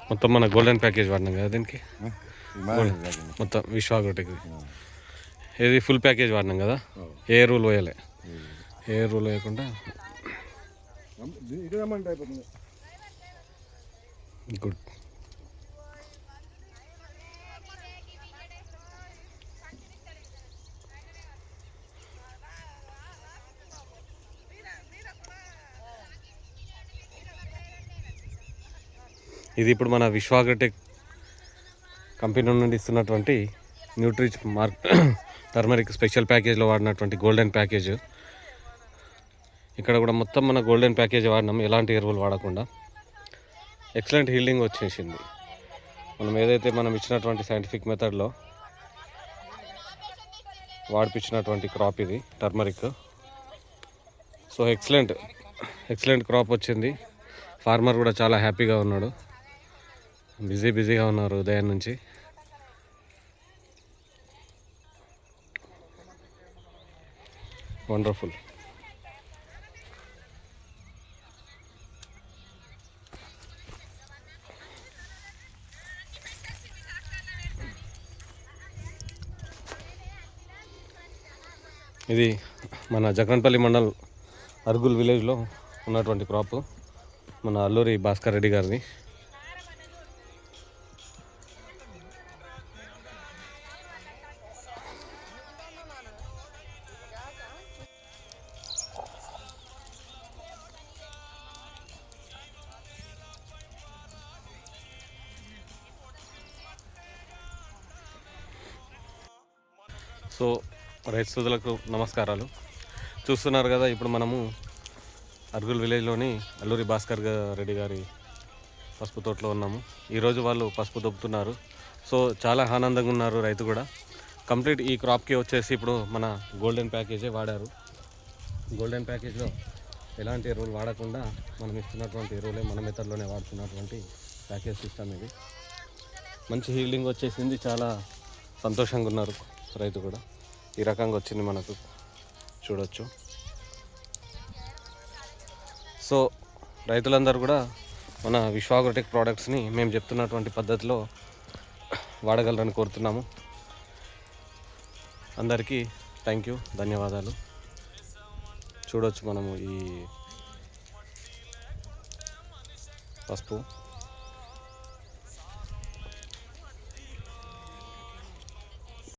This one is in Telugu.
మొత్తం మన గోల్డెన్ ప్యాకేజ్ వాడినాం కదా దీనికి, మొత్తం విశ్వాగోటెక్ ఇది ఫుల్ ప్యాకేజ్ వాడినాం కదా, ఏ రూల్ వేయలే, ఏ రూల్ వేయకుండా గుడ్. ఇది ఇప్పుడు మన విశ్వాగటెక్ కంపెనీ నుండి ఇస్తున్నటువంటి న్యూట్రిచ్ టర్మరిక్ స్పెషల్ ప్యాకేజ్లో వాడినటువంటి గోల్డెన్ ప్యాకేజ్. ఇక్కడ కూడా మొత్తం మన గోల్డెన్ ప్యాకేజ్ వాడినాం, ఎలాంటి ఎరువులు వాడకుండా. ఎక్సలెంట్ హీల్డింగ్ వచ్చేసింది. మనం ఏదైతే మనం ఇచ్చినటువంటి సైంటిఫిక్ మెథడ్లో వాడిపించినటువంటి క్రాప్ ఇది టర్మరిక్. సో ఎక్సలెంట్ క్రాప్ వచ్చింది. ఫార్మర్ కూడా చాలా హ్యాపీగా ఉన్నాడు, బిజీగా ఉన్నారు ఉదయం నుంచి. వండర్ఫుల్. ఇది మన జగన్పల్లి మండల్ అర్గుల్ విలేజ్లో ఉన్నటువంటి క్రాప్, మన అల్లూరి భాస్కర్ రెడ్డి గారిది. సో రైతు సోదరులకు నమస్కారాలు. చూస్తున్నారు కదా, ఇప్పుడు మనము అర్గుల్ విలేజ్లోని అల్లూరి భాస్కర్ రెడ్డి గారి పసుపు తోటలో ఉన్నాము. ఈరోజు వాళ్ళు పసుపు దొబ్బుతున్నారు. సో చాలా ఆనందంగా ఉన్నారు రైతు కూడా. కంప్లీట్ ఈ క్రాప్కి వచ్చేసి ఇప్పుడు మన గోల్డెన్ ప్యాకేజే వాడారు. గోల్డెన్ ప్యాకేజ్లో ఎలాంటి ఎరువులు వాడకుండా మనం ఇస్తున్నటువంటి ఎరువులే మన మెథడ్లోనే వాడుతున్నటువంటి ప్యాకేజ్ సిస్టమ్ ఇది. మంచి హీల్డింగ్ వచ్చేసింది, చాలా సంతోషంగా ఉన్నారు రైతు కూడా. ఈ రకంగా వచ్చింది మనకు, చూడొచ్చు. సో రైతులందరూ కూడా మన విశ్వాగోటెక్ ప్రోడక్ట్స్ని మేము చెప్తున్నటువంటి పద్ధతిలో వాడగలరని కోరుతున్నాము. అందరికీ థ్యాంక్ యూ, ధన్యవాదాలు. చూడొచ్చు మనము ఈ పసుపు